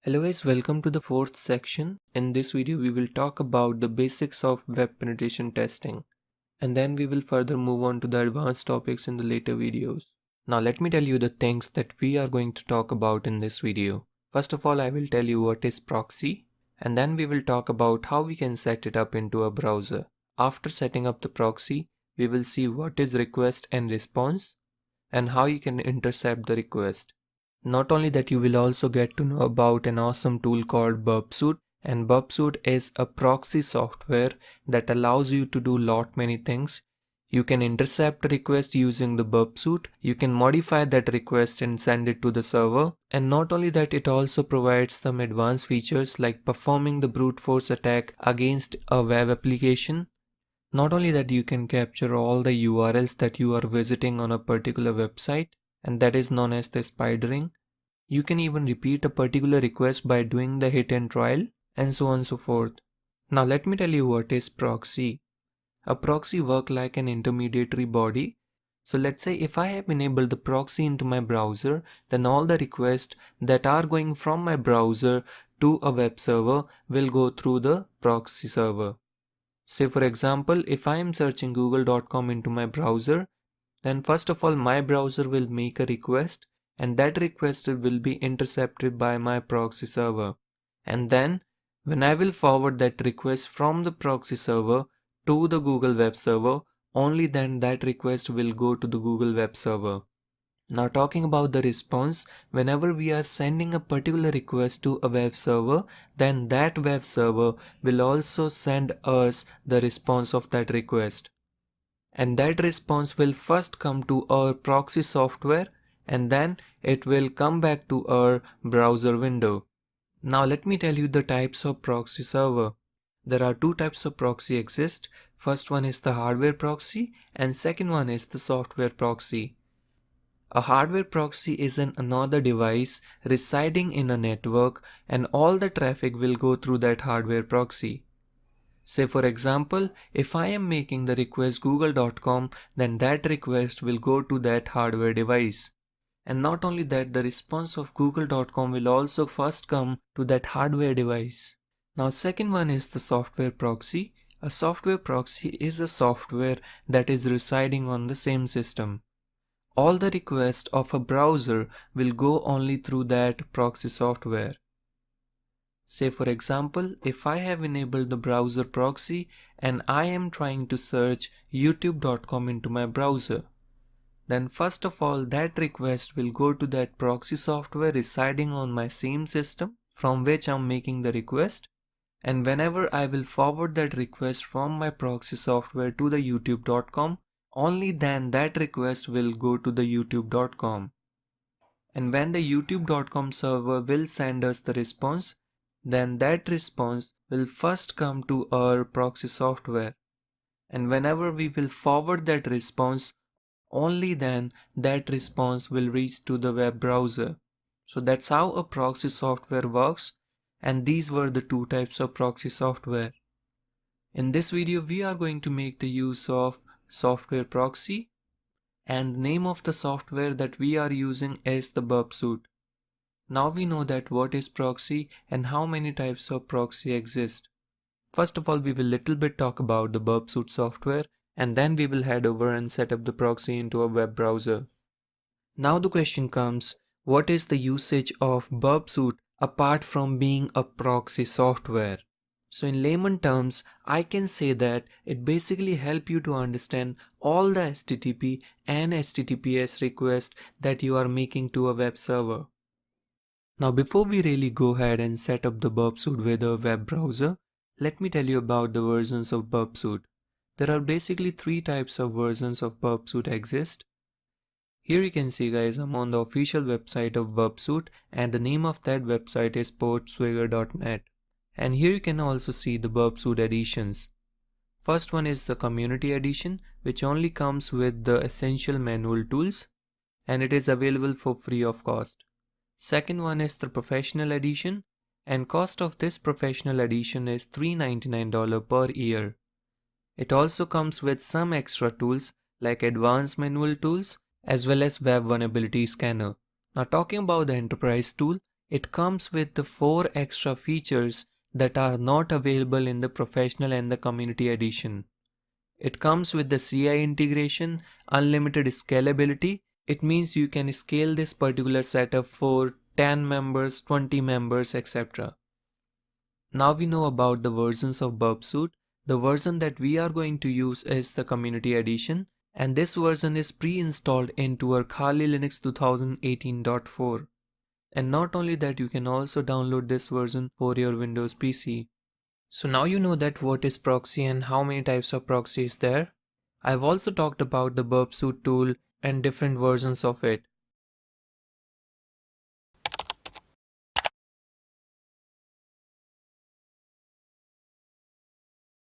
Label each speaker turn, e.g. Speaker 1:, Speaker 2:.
Speaker 1: Hello guys, welcome to the fourth section. In this video, we will talk about the basics of web penetration testing, and then we will further move on to the advanced topics in the later videos. Now let me tell you the things that we are going to talk about in this video. First of all, I will tell you what is proxy, and then we will talk about how we can set it up into a browser. After setting up the proxy, we will see what is request and response, and how you can intercept the request. Not only that, you will also get to know about an awesome tool called Burp, and Burp is a proxy software that allows you to do lot many things. You can intercept a request using the Burp, you can modify that request and send it to the server, and not only that, it also provides some advanced features like performing the brute force attack against a web application. Not only that, you can capture all the URLs that you are visiting on a particular website, and that is known as the spidering. You can even repeat a particular request by doing the hit and trial, and so on and so forth. Now let me tell you what is proxy. A proxy works like an intermediary body. So let's say if I have enabled the proxy into my browser, then all the requests that are going from my browser to a web server will go through the proxy server. Say for example, if I am searching google.com into my browser, then first of all my browser will make a request, and that request will be intercepted by my proxy server. And then when I will forward that request from the proxy server to the Google web server, only then that request will go to the Google web server. Now talking about the response, whenever we are sending a particular request to a web server, then that web server will also send us the response of that request. And that response will first come to our proxy software, and then it will come back to our browser window. Now let me tell you the types of proxy server. There are two types of proxy exist. First one is the hardware proxy, and second one is the software proxy. A hardware proxy is another device residing in a network, and all the traffic will go through that hardware proxy. Say for example, if I am making the request google.com, then that request will go to that hardware device. And not only that, the response of google.com will also first come to that hardware device. Now second one is the software proxy. A software proxy is a software that is residing on the same system. All the requests of a browser will go only through that proxy software. Say for example, if I have enabled the browser proxy and I am trying to search youtube.com into my browser, then first of all that request will go to that proxy software residing on my same system from which I am making the request, and whenever I will forward that request from my proxy software to the youtube.com, only then that request will go to the youtube.com. And when the youtube.com server will send us the response, then that response will first come to our proxy software. And whenever we will forward that response, only then that response will reach to the web browser. So that's how a proxy software works, and these were the two types of proxy software. In this video, we are going to make the use of software proxy, and the name of the software that we are using is the Burp. Now we know that what is proxy and how many types of proxy exist. First of all, we will little bit talk about the Burp software, and then we will head over and set up the proxy into a web browser. Now the question comes, what is the usage of Burp apart from being a proxy software? So in layman terms, I can say that it basically helps you to understand all the HTTP and HTTPS requests that you are making to a web server. Now before we really go ahead and set up the Burp with a web browser, let me tell you about the versions of Burp. There are basically three types of versions of Burp exist. Here you can see guys, I'm on the official website of Burp, and the name of that website is portswigger.net. And here you can also see the Burp editions. First one is the community edition, which only comes with the essential manual tools, and it is available for free of cost. Second one is the professional edition, and cost of this professional edition is $399 per year. It also comes with some extra tools like advanced manual tools as well as web vulnerability scanner. Now talking about the enterprise tool, It comes with the 4 extra features that are not available in the professional and the community edition. It comes with the CI integration, unlimited scalability. It means you can scale this particular setup for 10 members, 20 members, etc. Now we know about the versions of Burp Suite. The version that we are going to use is the community edition, and this version is pre-installed into our Kali Linux 2018.4. And not only that, you can also download this version for your Windows PC. So now you know that what is proxy and how many types of proxy is there. I've also talked about the Burp Suite tool and different versions of it.